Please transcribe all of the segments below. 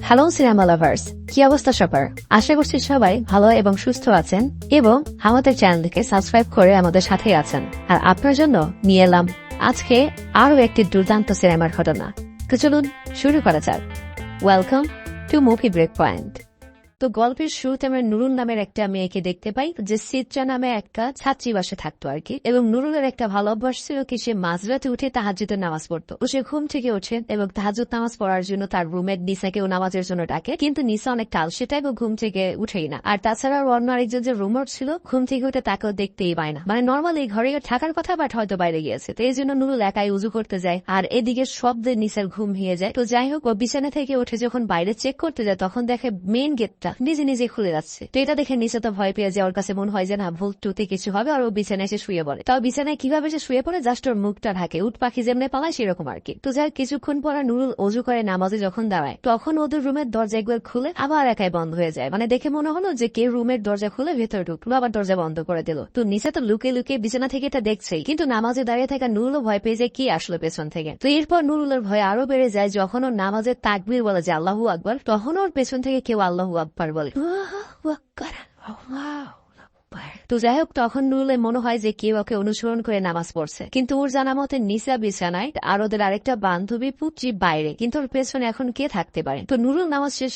Hello cinema lovers, কি অবস্থা সবার? আশা করছি সবাই ভালো এবং সুস্থ আছেন এবং আমাদের চ্যানেলকে সাবস্ক্রাইব করে আমাদের সাথেই আছেন। আর আপনার জন্য নিয়ে এলাম আজকে আরো একটি দুর্দান্ত সিনেমার ঘটনা। তো চলুন শুরু করা যাক। Welcome to Movie Break Point. তো গল্পের শুরুতে আমরা নুরুল নামের একটা মেয়েকে দেখতে পাই, যে সিত্রা নামে একটা ছাত্রীবাসে থাকতো আর কি। এবং নুরুলের একটা ভালো অভ্যাস ছিল কি, সে মাঝরাতে উঠে তাহাজ্জুদের নামাজ পড়তো। সে ঘুম থেকে ওঠে এবং তাহাজ্জুদ নামাজ পড়ার জন্য তার রুমমেট নিসাকেও নামাজের জন্য ডাকে, কিন্তু নিসা অনেক টালসে টাইপ ও ঘুম থেকে উঠেই না। আর তাছাড়া অন্য আরেকজন যে রুমমেট ছিল, ঘুম থেকে উঠে তাকেও দেখতেই পায় না। মানে নর্মালি ঘরে থাকার কথা, বাট হয়তো বাইরে গিয়েছে। তো এই জন্য নুরুল একাই উজু করতে যায়, আর এদিকে শব্দে নিসার ঘুম ভেঙে যায়। তো যাই হোক, ও বিছানা থেকে উঠে যখন বাইরে চেক করতে যায়, তখন দেখে মেইন গেটটা নিজে নিজে খুলে যাচ্ছে। তো এটা দেখে নিসা তো ভয় পেয়ে যায়। ওর কাছে মনে হয় যে না, ভুল টুতে কিছু হবে, আর ও বিছানায় এসে শুয়ে পড়ে। তাও বিছানায় কিভাবে সে শুয়ে পড়ে, জাস্ট ওর মুখটা ঢাকে, উট পাখি যেমনে পালায় সেরকম আর কি। তো যাই কিছুক্ষণ পর নুরুল অজু করে নামাজে যখন দাঁড়ায়, তখন ওদের রুমের দরজা একবার খুলে আবার একাই বন্ধ হয়ে যায়। মানে দেখে মনে হলো যে কে রুমের দরজা খুলে ভেতরে ঢুকলো, আবার দরজা বন্ধ করে দিল। তো নিসা তো লুকিয়ে লুকিয়ে বিছানা থেকে এটা দেখছেই, কিন্তু নামাজে দাঁড়িয়ে থাকা নুরুলও ভয় পেয়ে যায় কি আসলো পেছন থেকে। তো এরপর নুরুলের ভয় আরো বেড়ে যায় যখন ওর নামাজের তাকবীর বলে যে আল্লাহু আকবার, তখন ওর পেছন থেকে কেউ আল্লাহু আকবার বলে। তো যাই হোক, তখন নুরুলের মনে হয় যে কেউ ওকে অনুসরণ করে নামাজ পড়ছে, কিন্তু ওর জানা মতে নিসা বিছানায় আর ওদের আরেকটা বান্ধবী পুত্রী বাইরে, কিন্তু ওর পেছনে এখন কে থাকতে পারে। তো নুরুল নামাজ শেষ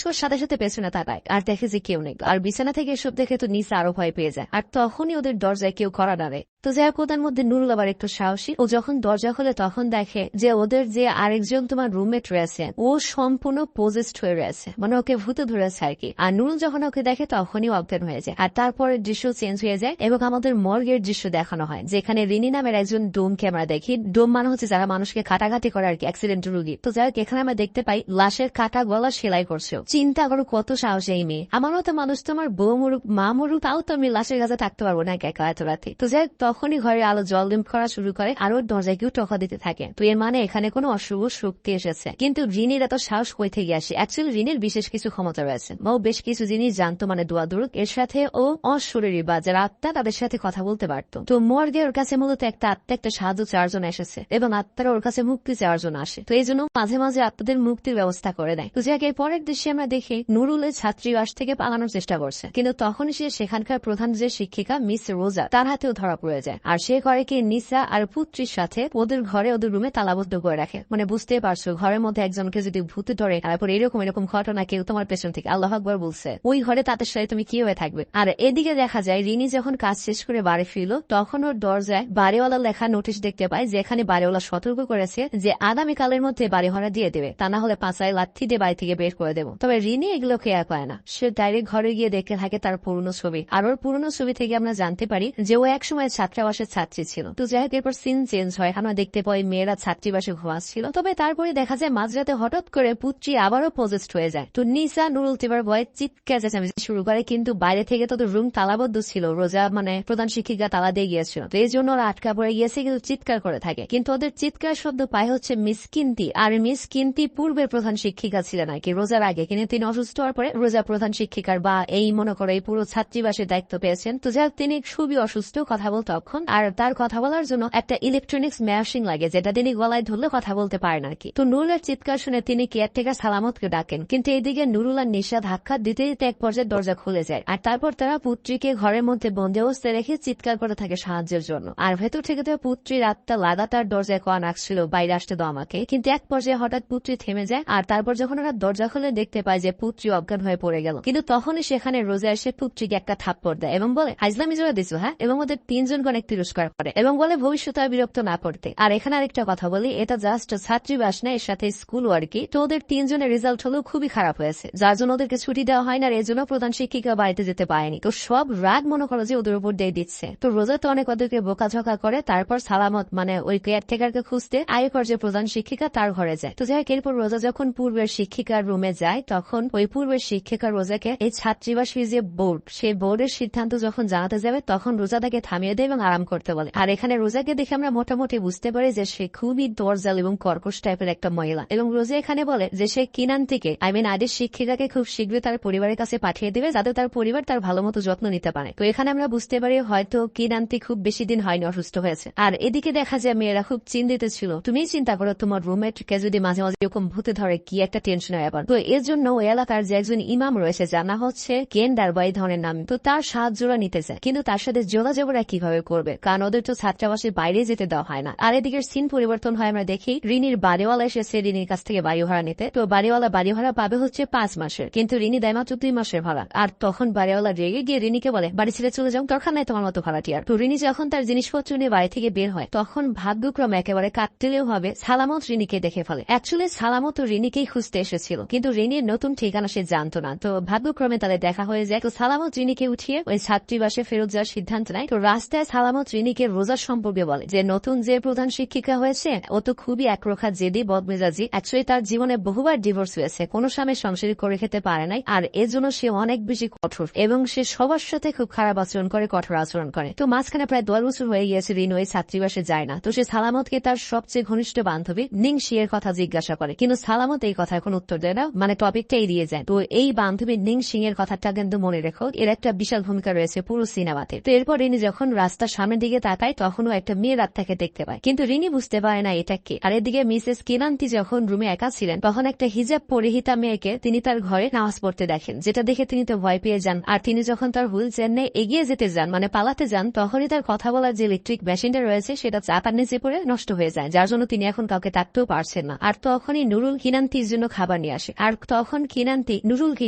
করার সাথে সাথে পেছনে তাকায় আর দেখে যে কেউ নেই। আর বিছানা থেকে এসব দেখে তো নিসা আরো ভয় পেয়ে যায়, আর তখনই ওদের দরজায় কেউ কড়া নাড়ে। তো যাই হোক, ওদের মধ্যে নুরুল আবার একটু সাহসী। ও যখন দরজা খোলে তখন দেখে যে ওদের যে আরেকজন তোমার রুমমেট রয়েছে, ও সম্পূর্ণ পজেস্ট হয়ে রয়েছে, মানে ওকে ভূতে ধরেছে আর কি। আর নুরুল যখন ওকে দেখে তখনই অজ্ঞান হয়ে যায়। আর তারপরে দৃশ্য চেঞ্জ হয়ে যায় এবং আমাদের মর্গের দৃশ্য দেখানো হয়, যেখানে রিনি নামের একজন ডোমকে আমরা দেখি। ডোম মানে হচ্ছে যারা মানুষকে কাটাকাটি করে আর কি, অ্যাক্সিডেন্ট রোগী। তো যাই হোক, এখানে আমরা দেখতে পাই লাশের কাটা গলা সেলাই করছে। চিন্তা করো কত সাহস এই মেয়ে। আমার মতো মানুষ তো আমার বউ মরুক মা মরুক, তাও তো আমি লাশের কাছে থাকতে পারবো না একা এত রাতে। তো যাই হোক, তখনই ঘরে আলো জলদিম করা শুরু করে আর ওর দরজায় কেউ টকা দিতে থাকে। তো এর মানে এখানে কোনো অশুভ শক্তি এসেছে। কিন্তু রিনির এত সাহস কই থেকে আসে? অ্যাকচুয়ালি রিনির বিশেষ কিছু ক্ষমতা রয়েছে, ও বেশ কিছু জিনিস জানতো, মানে দোয়া দুরুক। এর সাথে ও অশরীরী বা যারা আত্মা, তাদের সাথে কথা বলতে পারতো। তো মর্গে ওর কাছে মূলত একটা আত্মা, একটা সাহায্য চারজন এসেছে এবং আত্মারা ওর কাছে মুক্তি চারজন আসে। তো এই জন্য মাঝে মাঝে আত্মাদের মুক্তির ব্যবস্থা করে দেয়। তো যাকে পরের দৃশ্যে আমরা দেখি নুরুলের ছাত্রীবাস থেকে পালানোর চেষ্টা করছে, কিন্তু তখন সে সেখানকার প্রধান যে শিক্ষিকা মিস রোজা, তার হাতেও ধরা পড়ে যায়। আর সে করে কি, নিসা আর পুত্রীর সাথে ওদের ঘরে ওদের রুমে তালাবদ্ধ করে রাখে। মানে বুঝতে পারছো, ঘরের মধ্যে একজনকে যদি ভূতে ধরে, তারপর এরকম ঘটনা কেউ তোমার পেছন থেকে আল্লাহ আকবার বলছে, ওই ঘরে তাদের সাথে তুমি কি হয়ে থাকবে? আর এদিকে দেখা যায় রিনি যখন কাজ শেষ করে বাড়ি ফিরল, তখন ওর দরজায় বাড়িওয়ালা লেখা নোটিশ দেখতে পায়, যেখানে বাড়িওয়ালা সতর্ক করেছে যে আগামীকালের মধ্যে বাড়ি ভাড়া দিয়ে দেবে, তা না হলে পাঁচায় লাথি দিয়ে বাড়ি থেকে বের করে দেবো। তবে রিনি এগুলো কেয়ার করে না। সে ডাইরেক্ট ঘরে গিয়ে দেখতে থাকে তার পুরনো ছবি। আর ওর পুরনো ছবি থেকে আমরা জানতে পারি যে ও একসময় ছাত্রাবাসের ছাত্রী ছিল। তো যাই হোক, এরপর সিন চেঞ্জ হয়, আমরা দেখতে পাই মেয়েরা ছাত্রীবাসে ঘুমাচ্ছিল। তবে তারপরে দেখা যায় মাঝরাতে হঠাৎ করে পুত্রী আবারও পজেস্ট হয়ে যায়। তো নিসা নুরুল টিবার ভয়ে চিৎকার চেঁচামেচি শুরু করে, কিন্তু বাইরে থেকে তো রুম তালাবদ্ধ ছিল, রোজা মানে প্রধান শিক্ষিকা তালা দিয়ে গিয়েছিল। তো এই জন্য ওরা আটকা পড়ে গিয়েছে, কিন্তু চিৎকার করে থাকে। কিন্তু ওদের চিৎকার শব্দ পায় হচ্ছে মিস কিন্তি। আর মিস কিন্তি পূর্বের প্রধান শিক্ষিকা ছিলেন আর কি, রোজার আগে। কিন্তু তিনি অসুস্থ হওয়ার পরে রোজা প্রধান শিক্ষিকার বা এই মনে করে এই পুরো ছাত্রীবাসের দায়িত্ব পেয়েছেন। তো যাই হোক, তিনি খুবই অসুস্থ, কথা বলতে অক্ষম। আর তার কথা বলার জন্য একটা ইলেকট্রনিক্স মেশিন লাগে, যেটা তিনি গলায় ধরলে কথা বলতে পারেন আর কি। তো নুরুলের চিৎকার শুনে তিনি কেয়ারটেকার সালামতকে ডাকেন, কিন্তু এইদিকে নুরুল আর নিশা ধাক্কা দিতে দিতে এক পর্যায়ে দরজা খুলে যায়। আর তারপর তারা পুত্রীকে ঘরের মধ্যে বন্দি অবস্থায় রেখে চিৎকার করে থাকে সাহায্যের জন্য। আর ভেতর থেকে তো পুত্রীর আত্মা লাগাতার দরজায় কোয়া নাকছিল, বাইরে আসতে দাও আমাকে। কিন্তু এক পর্যায়ে হঠাৎ পুত্রী থেমে যায়। আর তারপর যখন ওরা দরজা খুলে দেখতে পায় যে পুত্রী অজ্ঞান হয়ে পড়ে গেল, কিন্তু তখনই সেখানে রোজা এসে পুত্রীকে একটা থাপ্পড় দেয় এবং বলে হাইজলামি জোড়া দিছো, হ্যাঁ? এবং ওদের তিনজনকে অনেক তিরস্কার করে এবং বলে ভবিষ্যতে আর বিরক্ত না করতে। আর এখানে আরেকটা কথা বলি, এটা জাস্ট ছাত্রীবাস না, এর সাথে স্কুল আর কি। তো ওদের তিনজনের রেজাল্ট হলেও খুবই খারাপ হয়েছে, যার জন্য ওদেরকে ছুটি দেওয়া হয় না, আর এর জন্য প্রধান শিক্ষিকা বাড়িতে যেতে পারেনি। তো সব রাগ মনে করো যে ওদের উপর দিয়ে দিচ্ছে। তো রোজা তো অনেক ওদেরকে বোকাঝকা করে। তারপর সালামত মানে ওই কেয়ারটেকারকে খুঁজতে আয়কর যে প্রধান শিক্ষিকা তার ঘরে যায়। তো যাই হোক, এরপর রোজা যখন পূর্বের শিক্ষিকার রুমে যায়, তখন ওই পূর্বের শিক্ষিকা রোজাকে এই ছাত্রীবাসীর যে বোর্ড, সেই বোর্ডের সিদ্ধান্ত যখন জানাতে যাবে, তখন রোজা তাকে থামিয়ে দেয় এবং এবং আরাম করতে বলে। আর এখানে রোজাকে দেখে আমরা মোটামুটি বুঝতে পারি যে সে খুবই দরজাল এবং কর্কশ টাইপের একটা মহিলা। এবং রোজা এখানে বলে যে সে কিনান্তিকে আইডির শিক্ষিকাকে খুব শীঘ্রই তার পরিবারের কাছে পাঠিয়ে দেবে, যাতে তার পরিবার তার ভালো মতো যত্ন নিতে পারে। তো এখানে আমরা বুঝতে পারি হয়তো কিনান্তি খুব বেশি দিন হয়নি অসুস্থ হয়েছে। আর এদিকে দেখা যায় মেয়েরা খুব চিন্তিত ছিল। তুমি চিন্তা করো তোমার রুমমেটকে যদি মাঝে মাঝে এরকম ভূতে ধরে, কি একটা টেনশন হয় ব্যাপার। তো এর জন্য ওই এলাকার যে একজন ইমাম রয়েছে, জানা হচ্ছে গেন্ডার বা এই ধরনের নাম, তো তার সাহায্যরা নিতে চায়। কিন্তু তার সাথে যোগাযোগ ওরা কিভাবে করবে, কারণ ওদের তো ছাত্রাবাসের বাইরে যেতে দেওয়া হয় না। আর এদিকে সিন পরিবর্তন হয়, আমরা দেখি রিনির বাড়িওয়ালা এসেছে রিনির কাছ থেকে বাড়ি ভাড়া নিতে। তো বাড়িওয়ালা বাড়ি ভাড়া পাবে হচ্ছে 5 মাসের, কিন্তু রিনি দেয় মাত্র 2 মাসের ভাড়া। আর তখন বাড়িওয়ালা রেগে গিয়ে রিনিকে বলে বাড়ি ছেড়ে চলে যাও, দরকার নাই তোমার মতো ভাড়াটিয়ার। তো রিনি যখন তার জিনিসপত্র নিয়ে বাড়ি থেকে বের হয়, তখন ভাগ্যক্রমে একেবারে কাকতেলেও ভাবে সালামত রিনিকে দেখে ফেলে। অ্যাকচুয়ালি সালামত রিনিকেই খুঁজতে এসেছিল, কিন্তু রিনির নতুন ঠিকানা সে জানতো না। তো ভাগ্যক্রমে তাদের দেখা হয়ে যায়। তো সালামত রিনিকে উঠিয়ে ওই ছাত্রীবাসে ফেরত যাওয়ার সিদ্ধান্ত নেয়। তো রাস্তায় সালামত রিনিকে রোজার সম্পর্কে বলে যে নতুন যে প্রধান শিক্ষিকা হয়েছে ও তো খুবই একরোখা জেদি বদমেজাজি। অ্যাকচুয়ালি তার জীবনে বহুবার ডিভোর্স হয়েছে, কোনো স্বামীর সংসারী করে খেতে পারে নাই, আর এজন্য সে অনেক বেশি কঠোর এবং সে সবার সাথে খুব খারাপ আচরণ করে, কঠোর আচরণ করে। তো মাঝখানে প্রায় 10 বছর হয়ে গিয়েছে রিনো এই ছাত্রীবাসে যায় না। তো সে সালামতকে তার সবচেয়ে ঘনিষ্ঠ বান্ধবী নিংশি এর কথা জিজ্ঞাসা করে, কিন্তু সালামত এই কথা এখন উত্তর দেয় না, মানে টপিকটা এড়িয়ে যায়। তো এই বান্ধবী নিংসিং এর কথাটা কিন্তু মনে রেখো, এর একটা বিশাল ভূমিকা রয়েছে পুরো সিনেমাতে। তো এরপর রিনি যখন রাস্তার সামনের দিকে তাকায়, তখনও একটা মেয়ের আত্মাকে দেখতে পায়, কিন্তু রিনি বুঝতে পারে না এটা কে। আর এদিকে মিসেস কিনান্তি যখন রুমে একা ছিলেন, তখন একটা হিজাব পরিহিতা মেয়েকে তিনি তার ঘরে নামাজ পড়তে দেখেন, যেটা দেখে তিনি তো ভয় পেয়ে যান। আর তিনি যখন তার হুইল চেয়ার নিয়ে এগিয়ে যেতে যান, মানে পালাতে যান, তখনই তার কথা বলার যে ইলেকট্রিক মেশিনটা রয়েছে সেটা চাপার নিচে পড়ে নষ্ট হয়ে যায়, যার জন্য তিনি এখন কাউকে ডাকতেও পারছেন না। আর তখনই নুরুল কিনান্তির জন্য খাবার নিয়ে আসে। আর তখন কিনান্তি নুরুলকে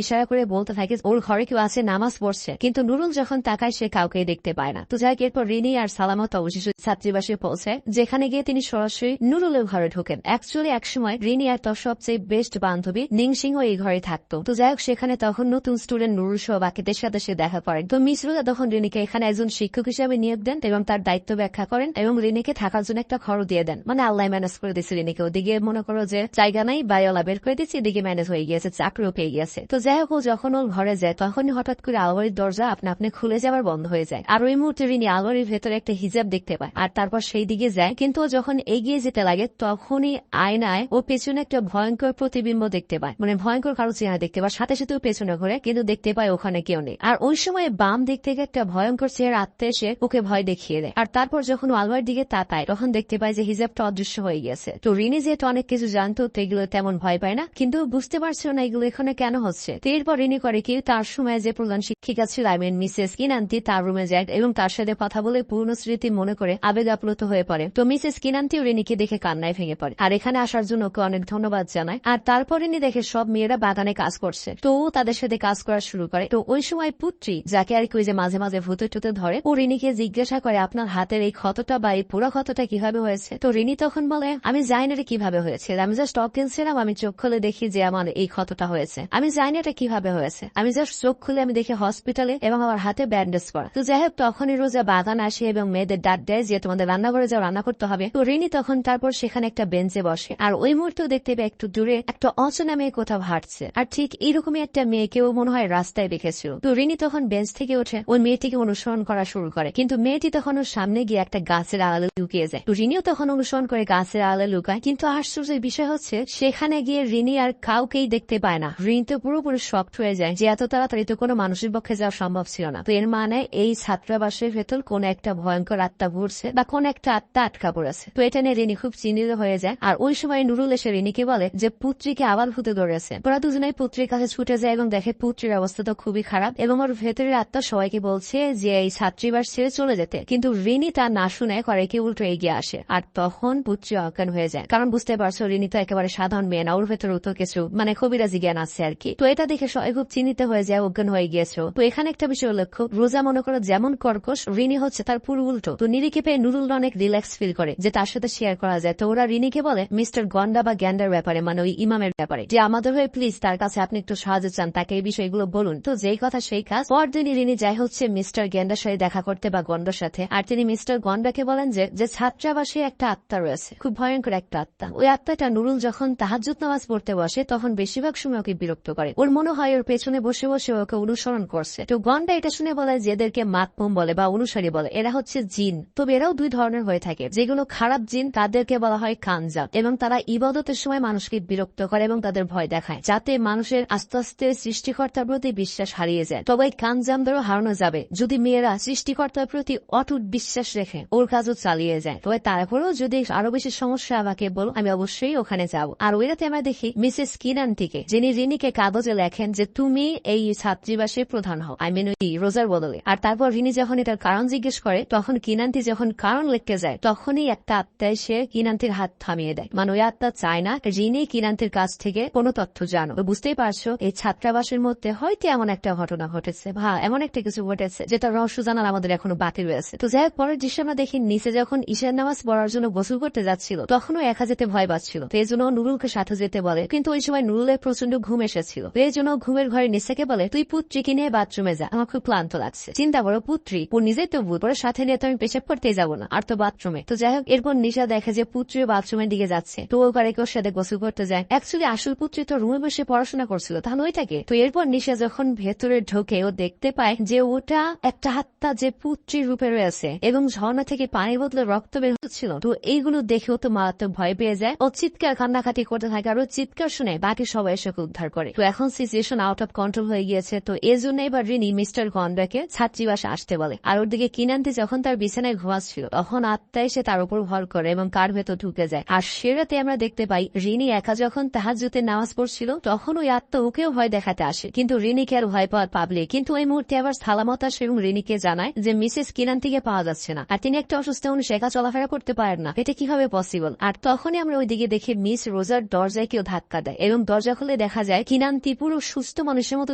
ইশারা করে বলতে থাকে ওর ঘরে কেউ আছে, নামাজ পড়ছে, কিন্তু নুরুল যখন তাকায় সে কাউকে দেখতে পায় না। তো যাই এরপর রিনি আর সালামত অবশেষে ছাত্রীবাসে পৌঁছায়, যেখানে গিয়ে তিনি সরাসরি নুরুলের ঘরে ঢোকেন। অ্যাকচুয়ালি একসময় রিনি আর তার সবচেয়ে বেস্ট বান্ধবী নিংসিংও এই ঘরে থাকতো। তো যাই হোক, সেখানে তখন নতুন স্টুডেন্ট নুরুল সহ বাকিদের সাথে সে দেখা করেন। তো মিসরুলা তখন রিনিকে এখানে একজন শিক্ষক হিসেবে নিয়োগ দেন এবং তার দায়িত্ব ব্যাখ্যা করেন এবং রিনিকে থাকার জন্য একটা ঘর দিয়ে দেন, মানে আল্লাহ ম্যানেজ করে দিচ্ছে রিনিকে। ওদিকে মনে করো যে জায়গা নাই, বাড়িওয়ালা বের করে দিচ্ছে, এদিকে ম্যানেজ হয়ে গিয়েছে, চাকরিও পেয়ে গিয়েছে। তো যাই হোক, যখন ওর ঘরে যায় তখনই হঠাৎ করে আলমারির দরজা আপনা আপনি খুলে যাবার বন্ধ হয়ে যায়। আর ওই মুহূর্তে রিনি আলমারির ভেতরে একটা হিজাব দেখতে পায়, আর তারপর সেই দিকে যায়। কিন্তু ও যখন এগিয়ে যেতে লাগে, তখনই আয়নায় ও পেছনে একটা ভয়ঙ্কর প্রতিবিম্ব দেখতে পায়, মানে ভয়ঙ্কর কারো চেহারা দেখতে পায়। সাথে সাথে পেছনে ঘুরে, কিন্তু দেখতে পায় ওখানে কেউ নেই। আর ওই সময় বাম দিক থেকে একটা ভয়ঙ্কর চেহারা আত্মা এসে ওকে ভয় দেখিয়ে দেয়। আর তারপর যখন আলমারির দিকে তাকায়, তখন দেখতে পায় যে হিজাবটা অদৃশ্য হয়ে গেছে। তো রিনি যেহেতু অনেক কিছু জানতো, তো এগুলো তেমন ভয় পায় না, কিন্তু বুঝতে পারছিল না এগুলো এখানে কেন হচ্ছে। তো এরপর রিনি করে কি, তার সময় যে প্রধান শিক্ষিকা ছিল মিসেস কিনান্তি, তার রুমে যায় এবং তার সাথে কথা বলে পুরনো স্মৃতি মনে করে আবেগ আপ্লুত হয়ে পড়ে। তো মিসেস কিনান্তিও রিনিকে দেখে কান্নায় ভেঙে পড়ে আর এখানে আসার জন্য ওকে অনেক ধন্যবাদ জানায়। আর তারপর রিনি দেখে সব মেয়েরা বাগানে কাজ করছে, তো ও তাদের সাথে কাজ করা শুরু করে। তো ওই সময় পুত্রী, যাকে আর কি ওই যে মাঝে মাঝে ভূতে টুতে ধরে, ও রিনিকে জিজ্ঞাসা করে আপনার হাতের এই ক্ষতটা বা এই পুরো ক্ষতটা কিভাবে হয়েছে। তো রিনি তখন বলে আমি জানি না এটা কিভাবে হয়েছে, আমি জাস্ট টপ কিনছিলাম, আমি চোখ খুলে দেখি যে আমার এই ক্ষতটা হয়েছে, আমি জানি না এটা কিভাবে হয়েছে, আমি জাস্ট চোখ খুলে আমি দেখি হসপিটালে এবং আমার হাতে ব্যান্ডেজ করা। তো যাই হোক, তখনই রোজা বাগান আসে এবং মেয়েদের ডাক দেয় যে তোমাদের রান্নাঘরে যাও, রান্না করতে হবে। তো রিনি তখন তারপর সেখানে একটা বেঞ্চে বসে, আর ওই মুহূর্তেও দেখতে পাবে একটু দূরে একটা অচেনা মেয়ে কোথাও হাঁটছে, আর ঠিক এরকমই একটা মেয়েকেও মনে হয় রাস্তায় দেখেছিল। তো রিনি তখন বেঞ্চ থেকে উঠে ওই মেয়েটিকে অনুসরণ করা শুরু করে, কিন্তু মেয়েটি তখন ওর সামনে গিয়ে একটা গাছের আড়ালে লুকিয়ে যায়। তো রিনিও তখন অনুসরণ করে গাছের আড়ালে লুকায়, কিন্তু আশ্চর্যের বিষয় হচ্ছে সেখানে গিয়ে রিনি আর কাউকেই দেখতে পায় না। রিনি তো পুরোপুরি শকড হয়ে যায় যে এত তাড়াতাড়ি তো কোনো মানুষের পক্ষে যাওয়া সম্ভব ছিল না। তো এর মানে এই ছাত্রাবাসের ভেতর কোন একটা ভয়ঙ্কর আত্মা ঘুরছে বা কোন একটা আত্মা আটকা পড়েছে। তো এটা নিয়ে রিনি খুব চিন্তিত হয়ে যায়। আর ওই সময় নুরুল এসে রিনিকে বলে যে পুত্রীকে আবার ভূতে ধরেছে। ওরা দুজনেই পুত্রীর কাছে ছুটে যায় এবং দেখে পুত্রীর অবস্থা তো খুবই খারাপ এবং ওর ভেতরের আত্মা সবাইকে বলছে যে এই ছাত্রীবাস ছেড়ে চলে যেতে, কিন্তু রিনি তা না শুনে করে কি উল্টো এগিয়ে আসে। আর তখন পুত্রী অজ্ঞান হয়ে যায়, কারণ বুঝতে পারছো রিনি তো একেবারে সাধারণ মেয়ে না, ওর ভেতরে তো কিছু মানে কবিরাজি জ্ঞান আছে আর কি। তো এটা দেখে সবাই খুব চিন্তিত হয়ে যায়, অজ্ঞান হয়ে গিয়েছে। তো এখানে একটা বিষয় লক্ষ্য, রোজা মনে করো যেমন কর্কশ, রিনি হচ্ছে তার পুরো উল্টো। তো নিরিকে পেয়ে নুরুল অনেক রিল্যাক্স ফিল করে যে তার সাথে শেয়ার করা যায়। তো ওরা রিনিকে বলে মিস্টার গন্ডা বা গ্যান্ডার ব্যাপারে, মানে ওই ইমামের ব্যাপারে, যে আমাদের হয়ে প্লিজ তার কাছে আপনি একটু সাহায্য চান, তাকে এই বিষয়গুলো বলুন। তো যেই কথা সেই কাজ। পরদিনই রিনি যায় হচ্ছে মিস্টার গেন্ডার সাথে দেখা করতে বা গন্ডার সাথে। আর তিনি মিস্টার গন্ডাকে বলেন যে ছাত্রাবাসে একটা আত্মা রয়েছে, খুব ভয়ঙ্কর একটা আত্মা। ওই আত্মাটা নুরুল যখন তাহাজ্জুদ নামাজ পড়তে বসে তখন বেশিরভাগ সময় ওকে বিরক্ত করে। ওর মনে হয় ওর পেছনে বসে বসে ওকে অনুসরণ করছে। তো গন্ডা এটা শুনে বলে যে এদেরকে মাতমুম বলে বা অনুসারী বলে এরা হচ্ছে জিন। তবে এরাও দুই ধরনের হয়ে থাকে, যেগুলো খারাপ জিন তাদেরকে বলা হয় কানজাব, এবং তারা ইবাদতের সময় মানুষকে বিরক্ত করে এবং তাদের ভয় দেখায়, যাতে মানুষের আস্তে আস্তে সৃষ্টিকর্তার প্রতি বিশ্বাস হারিয়ে যায়। তবে এই কানজামদেরও হারানো যাবে যদি মেয়েরা সৃষ্টিকর্তার প্রতি অটুট বিশ্বাস রেখে ওর কাজও চালিয়ে যায়। তবে তারপরেও যদি আরো বেশি সমস্যা আমাকে বল, আমি অবশ্যই ওখানে যাব। আর ওইরাতে আমরা দেখি মিসেস কিনান্টিকে, যিনি রিনিকে কাগজে লেখেন যে তুমি এই ছাত্রীবাসের প্রধান হও, আই মিন ওই রোজার বদলে। আর তারপর রিনি যখন এটার কারণ জিজ্ঞেস করে, তখন কিনান্তি যখন কারণ লিখতে যায়, তখনই একটা আত্মায় সে কিনান্তির হাত থামিয়ে দেয়। মানে ওই আত্মা চায় না রিনি কিনান্তির কাছ থেকে কোনো তথ্য জানো। বুঝতেই পারছো এই ছাত্রাবাসের মধ্যে হয়তো এমন একটা ঘটনা ঘটেছে বা এমন একটা কিছু ঘটেছে যেটা রহস্য জানার আমাদের এখনো বাকি রয়েছে। তো যাই হোক, পরের দৃশ্য আমরা দেখি নিচে যখন ঈশার নামাজ পড়ার জন্য গোসল করতে যাচ্ছিল, তখনও একা যেতে ভয় পাচ্ছিল। তো এই জন্য নুরুলকে সাথে যেতে বলে, কিন্তু ওই সময় নুরুলের প্রচন্ড ঘুম এসেছিল। তো এই জন্য ঘুমের ঘরে নিসাকে বলে তুই পুত্রীকে নিয়ে বাথরুমে যা, আমার খুব ক্লান্ত লাগছে। চিন্তা করো, পুত্রী ওর নিজেই তো ভুল, পরে সাথে নিয়ে তো আমি পেশাব করতেই যাবো না, আর তো বাথরুমে। তো যাই হোক, এরপর নিশা দেখে যে পুত্রী বাথরুমের দিকে যাচ্ছে, তো ও করে ওর সাথে গোসল করতে যায়। অ্যাকচুয়ালি আসল পুত্রী তো রুমে বসে পড়াশোনা করছিল, তাহলে ওইটাকে। তো এরপর নিশা যখন ভেতরে ঢোকে, ও দেখতে পায় যে ওটা একটা আত্মা যে পুত্রীর রূপে রয়েছে এবং ঝর্ণা থেকে পানির বদলে রক্ত বের হচ্ছিল। তো এইগুলো দেখে ও তো মারাত্মক ভয় পেয়ে যায়। ও চিৎকার কান্নাকাটি করতে থাকে, আর ও চিৎকার শুনে বাকি সবাই এসে উদ্ধার করে। তো এখন সিচুয়েশন আউট অফ কন্ট্রোল হয়ে গিয়েছে। তো এই জন্য এবার রিনি মিস্টার গন্ডাকে ছাত্রীবাসে আসতে বলে। আর ওর দিকে কিনান্তি যখন তার বিছানায় ঘুমাচ্ছিল, তখন আত্মা এসে তার উপর ভর করে এবং কার ভেতর ঢুকে যায়। আর সে রাতে আমরা দেখতে পাই রিনি একা যখন তাহাজ্জুদের নামাজ পড়ছিল, তখন ওই আত্মা ওকেও ভয় দেখাতে আসে, কিন্তু রিনিকে আর ভয় পাওয়ার পাবলিক। কিন্তু ওই মুহূর্তে আবার সালামত আসে এবং রিনিকে জানায় যে মিসেস কিনান্তিকে পাওয়া যাচ্ছে না, আর তিনি একটা অসুস্থ মানুষ, একা চলাফেরা করতে পারেন না, এটা কিভাবে পসিবল। আর তখনই আমরা ওইদিকে দেখি মিস রোজার দরজায় কেউ ধাক্কা দেয় এবং দরজা খুলে দেখা যায় কিনান্তি পুরো সুস্থ মানুষের মতো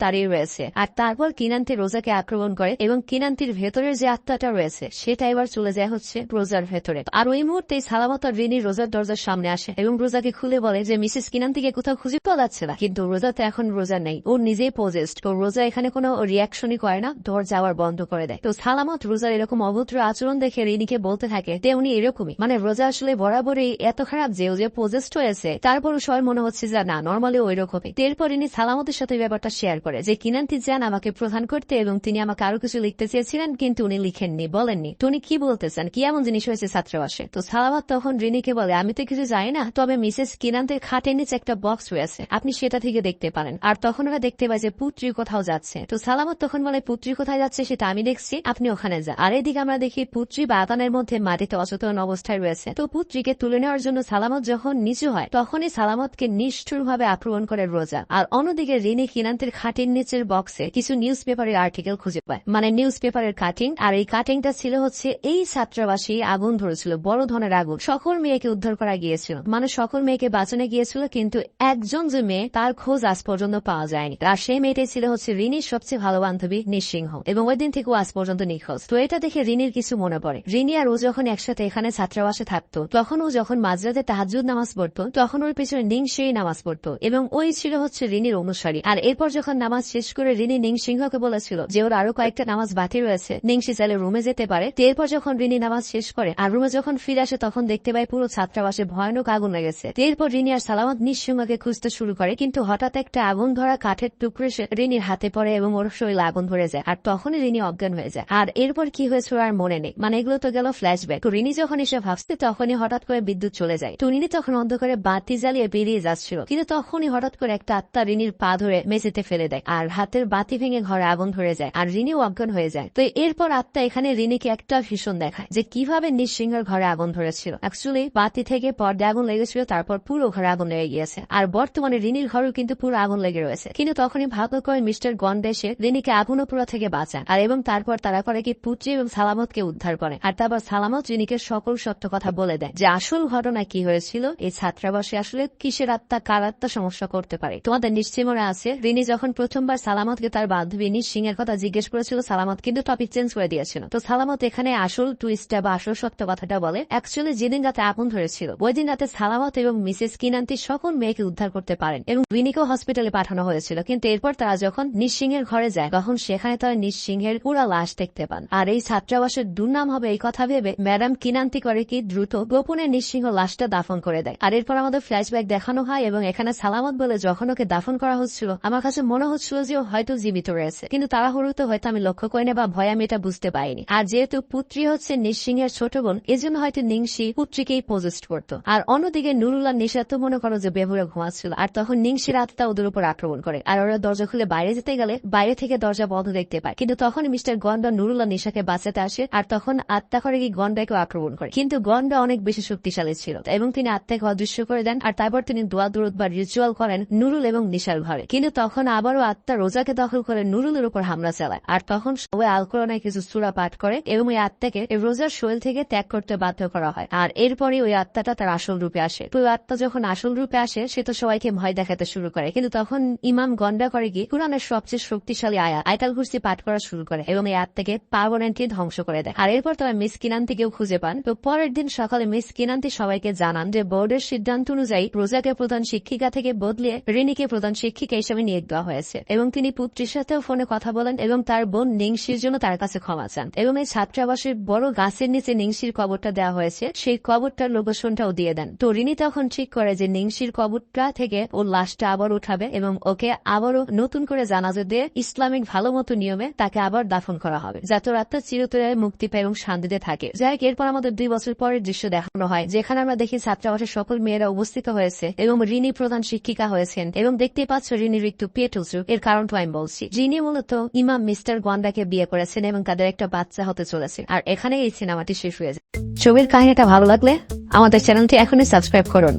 দাঁড়িয়ে রয়েছে। আর তারপর কিনান্তি রোজাকে আক্রমণ করে এবং কিনান্তির ভেতরের যে আত্মাটা রয়েছে সেটা এবার চলে যায় হচ্ছে রোজার ভেতরে। আর ওই মুহূর্তে সালামত আর রিনি রোজার দরজার সামনে আসে এবং রোজাকে খুলে বলে যে মিসেস কিনান্তিকে কোথাও খুঁজে পাওয়া যাচ্ছে না। কিন্তু রোজা তো এখন রোজা নেই, ও নিজেই পজেস্ট। তো রোজা এখানে কোনো রিয়াকশনই করে না, দরজা আবার বন্ধ করে দেয়। তো সালামত রোজার এরকম অভদ্র আচরণ দেখে রিনিকে বলতে থাকে যে উনি এরকমই, মানে রোজা আসলে বরাবরই এত খারাপ যে ও যে পজেস্ট হয়েছে, তারপরও সবাই মনে হচ্ছে যে না, নর্মালি ওই রকমই। এরপর ইনি সালামতের সাথে ব্যাপারটা শেয়ার করে যে কিনান্তি যান আমাকে প্রধান করতে এবং তিনি আমাকে আরো কিছু লিখতে চেয়েছিলেন, কিন্তু উনি লিখেননি, বলেননি। তো উনি কি বলতে চান, কি এমন জিনিস হয়েছে ছাত্রাবাসে? তো সালামত তখন রিনিকে বলে আমি তো কিছু জানি না, তবে মিসেস কিনান্তের খাটের নিচে একটা বক্স রয়েছে, আপনি সেটা থেকে দেখতে পারেন। আর তখন ওরা দেখতে পায় যে পুত্রী কোথাও যাচ্ছে। তো সালামত তখন বলে পুত্রী কোথায় যাচ্ছে সেটা আমি দেখছি, আপনি ওখানে যান। আর এদিকে আমরা দেখি পুত্রী বাতানের মধ্যে মাটিতে অচেতন অবস্থায় রয়েছে। তো পুত্রীকে তুলে নেওয়ার জন্য সালামত যখন নিচু হয়, তখনই সালামতকে নিষ্ঠুরভাবে আক্রমণ করে রোজা। আর অন্যদিকে রিনি কিনান্তের খাটের নিচের বক্সে কিছু নিউজ পেপারের আর্টিকেল খুঁজে পায়, মানে নিউজ পেপারের কাটিং। আর এই কাটিংটা ছিল হচ্ছে এই ছাত্রাবাসী আগুন ধরেছিল, বড় ধরনের আগুন, সকল মেয়েকে উদ্ধার করা গিয়েছিল, মানে সকল মেয়েকে বাঁচানো গিয়েছিল, কিন্তু একজন যে মেয়ে তার খোঁজ আজ পর্যন্ত পাওয়া যায়নি। আর সেই মেয়েটাই ছিল হচ্ছে রিনির সবচেয়ে ভালো বান্ধবী নিঃসিংহ, এবং ওই দিন থেকে আজ পর্যন্ত নিখোঁজ। তো এটা দেখে রিনির কিছু মনে পড়ে। রিনি আর ও যখন একসাথে এখানে ছাত্রাবাসে থাকতো, তখন ও যখন মাঝরাতে তাহাজ্জুদ নামাজ পড়তো, তখন ওর পিছনে নিংসেই নামাজ পড়তো এবং ওই ছিল হচ্ছে রিনির অনুসারী। আর এরপর যখন নামাজ শেষ করে রিনি নিংসিংহকে বলেছিল যে ওর আরো কয়েকটা নামাজ বাকি রয়েছে, নিংসি চাইলে রুমে যেতে পারে। এরপর যখন রিনি নামাজ শেষ করে আর রুমে যখন ফিরে আসে, তখন দেখতে পায় পুরো ছাত্রাবাসে ভয়ানক আগুন লেগেছে। এরপর রিনি আর সালামত নিঃসিংহকে খুঁজতে শুরু করে, কিন্তু হঠাৎ একটা আগুন ধরা কাঠের টুকরো রিনির হাতে পড়ে এবং ওর শরীরে আগুন ধরে যায়। আর তখনই রিনি অজ্ঞান হয়ে যায়। আর এরপর কি হয়েছে আর মনে নেই, মানে এগুলো তো গেল ফ্ল্যাশব্যাক। তো রিনি যখন এসে ভাবছে, তখনই হঠাৎ করে বিদ্যুৎ চলে যায়। তো রিনি তখন অন্ধকারে বাতি জ্বালিয়ে বেরিয়ে যাচ্ছিল, কিন্তু তখনই হঠাৎ করে একটা আত্মা রিনির পা ধরে মেঝেতে ফেলে দেয় আর হাতের বাতি ভেঙে ঘরে আগুন ধরে যায় আর রিনিও অজ্ঞান হয়ে যায়। তো এরপর আত্মা এখানে রিনিকে একটা ভীষণ দেখায় যে কিভাবে নিঃসিংহের ঘরে আগুন ধরেছিল। অ্যাকচুয়ালি বাতি থেকে পর্দা আগুন লেগেছিল, তারপর পুরো ঘরে আগুন লেগে গিয়েছে। আর বর্তমানে রিনির ঘরেও কিন্তু পুরো আগুন লেগে রয়েছে। কিন্তু তখনই ভাগ্য করে মিস্টার গন্ডা এসে রিনিকে আগুন পুরা থেকে বাঁচান। আর এবং তারপর তারা করে কি পুত্রী এবং সালামতকে উদ্ধার করে। আর তারপর সালামত রিনিকে সকল সত্য কথা বলে দেয় যে আসল ঘটনা কি হয়েছিল, এই ছাত্রাবাসে আসলে কিসের আত্মা কার আত্মা সমস্যা করতে পারে। তোমাদের নিশ্চয় মনে আছে রিনি যখন প্রথমবার সালামতকে তার বান্ধবী নিঃসিংহের কথা জিজ্ঞেস করেছিল, সালামত কিন্তু টপিক চেঞ্জ করে দিয়েছিল। তো সালামত এখানে আসল টুইস্টটা বা আসল সত্য কথাটা বলে। অ্যাকচুয়ালি যেদিন রাতে আগুন ধরেছিল, ওই দিন রাতে সালামত এবং মিসেস কিনান্তি সকল মেয়েকে উদ্ধার করতে পারেন এবং রিনিকেও হসপিটালে পাঠানো হয়েছিল। কিন্তু এরপর তারা যখন নিঃসিংহের ঘরে যায়, তখন সেখানে তারা নিঃসিংহের পুরা লাশ দেখতে পান। আর এই ছাত্রাবাসের দুর্নাম হবে এই কথা ভেবে ম্যাডাম কিনান্তি করে কি দ্রুত গোপনে নিঃসিংহ লাশটা দাফন করে দেয়। আর এরপর আমাদের ফ্ল্যাশব্যাক দেখানো হয় এবং এখানে সালামত বলে যখন ওকে দাফন করা হচ্ছিল, আমার কাছে মনে হচ্ছিল যে ও হয়তো জীবিত রয়েছে, কিন্তু তাড়াহুড়োতে হয়তো আমি লক্ষ্য করি না বা ভয় আমি এটা বুঝতে পারি। পায়নি। আর যেহেতু পুত্রী হচ্ছে নিঃসিংহের ছোট বোন, এজন্য হয়তো নিংসি পুত্রীকেই পজেস্ট করতো। আর অন্যদিকে নুরুল আর নিশা তো মনে করো যে বেভুরে ঘুমাচ্ছিল, আর তখন নিংসির আত্মা ওদের উপর আক্রমণ করে। আর ওরা দরজা খুলে বাইরে যেতে গেলে বাইরে থেকে দরজা বন্ধ দেখতে পায়, কিন্তু তখন মিস্টার গন্ডা নুরুল আর নিশাকে বাঁচাতে আসে, আর তখন আত্মা করে গিয়ে গন্ডাকে আক্রমণ করে। কিন্তু গন্ডা অনেক বেশি শক্তিশালী ছিল এবং তিনি আত্মাকে অদৃশ্য করে দেন। আর তারপর তিনি দোয়া দুরুদ বা রিচুয়াল করেন নুরুল এবং নিশার ঘরে। কিন্তু তখন আবারও আত্মা রোজাকে দখল করে নুরুলের উপর হামলা চালায়। আর তখন সবাই আল কোরআনে কিছু সূরা পাঠ করে এবং ওই আত্মাকে রোজার শরীর থেকে ত্যাগ করতে বাধ্য করা হয়। আর এরপরে ওই আত্মাটা তার আসল রূপে আসে। তো ওই আত্মা যখন আসল রূপে আসে, সে তো সবাইকে ভয় দেখাতে শুরু করে। কিন্তু তখন ইমাম গন্ডা করে গিয়ে কোরআনের সবচেয়ে শক্তিশালী আয়াতুল কুরসি পাঠ করা শুরু করে এবং এই আত্মাকে পার্মানেন্টলি ধ্বংস করে দেয়। আর এরপর তারা মিস কিনান্তিকেও খুঁজে পান। তো পরের দিন সকালে মিস কিনান্তি সবাইকে জানান যে বোর্ডের সিদ্ধান্ত অনুযায়ী রোজাকে প্রধান শিক্ষিকা থেকে বদলিয়ে রিনিকে প্রধান শিক্ষিকা হিসেবে নিয়োগ দেওয়া হয়েছে। এবং তিনি পুত্রীর সাথেও ফোনে কথা বলেন এবং তার বোন নিংসির জন্য তার কাছে ক্ষমা চান। এবং এই ছাত্রাবাসের বড় গাছের নিচে নিংসির কবরটা দেওয়া হয়েছে, সেই কবরটার লোকেশনটাও দিয়ে দেন। তো রিনি তখন ঠিক করে যে নিংসির কবরটা থেকে ওর লাশটা আবার উঠাবে এবং ওকে আবারও নতুন করে জানাজা দিয়ে ইসলামিক ভালো মতো নিয়মে তাকে আবার দাফন করা হবে, যাতে ওর আত্মা চিরতরে মুক্তি পায় এবং শান্তিতে থাকে। যাই হোক, এরপর আমাদের 2 বছর পরের দৃশ্য দেখানো হয়, যেখানে আমরা দেখি ছাত্রাবাসের সকল মেয়েরা উপস্থিত হয়েছে এবং রিনি প্রধান শিক্ষিকা হয়েছেন। এবং দেখতে পাচ্ছ রিনির একটু পেট উঁচু, এর কারণটা আমি বলছি। রিনি মূলত ইমাম মিস্টার গন্ডাকে বিয়ে করেছেন এবং তাদের একটা বাচ্চা হতে চলেছে। আর এখানে এই সিনেমাটি শেষ হয়ে যায়। ছবির কাহিনীটা ভালো লাগলে আমাদের চ্যানেলটি এখনই সাবস্ক্রাইব করুন।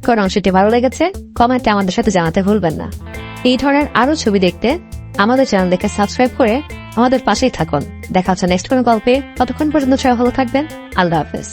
কোন অংশটি ভালো লেগেছে কমেন্টে আমাদের সাথে জানাতে ভুলবেন না। এই ধরনের আরো ছবি দেখতে আমাদের চ্যানেলটিকে সাবস্ক্রাইব করে আমাদের পাশেই থাকুন। দেখা হচ্ছে নেক্সট কোনো গল্পে। ততক্ষণ পর্যন্ত সবাই ভালো থাকবেন। আল্লাহ হাফেজ।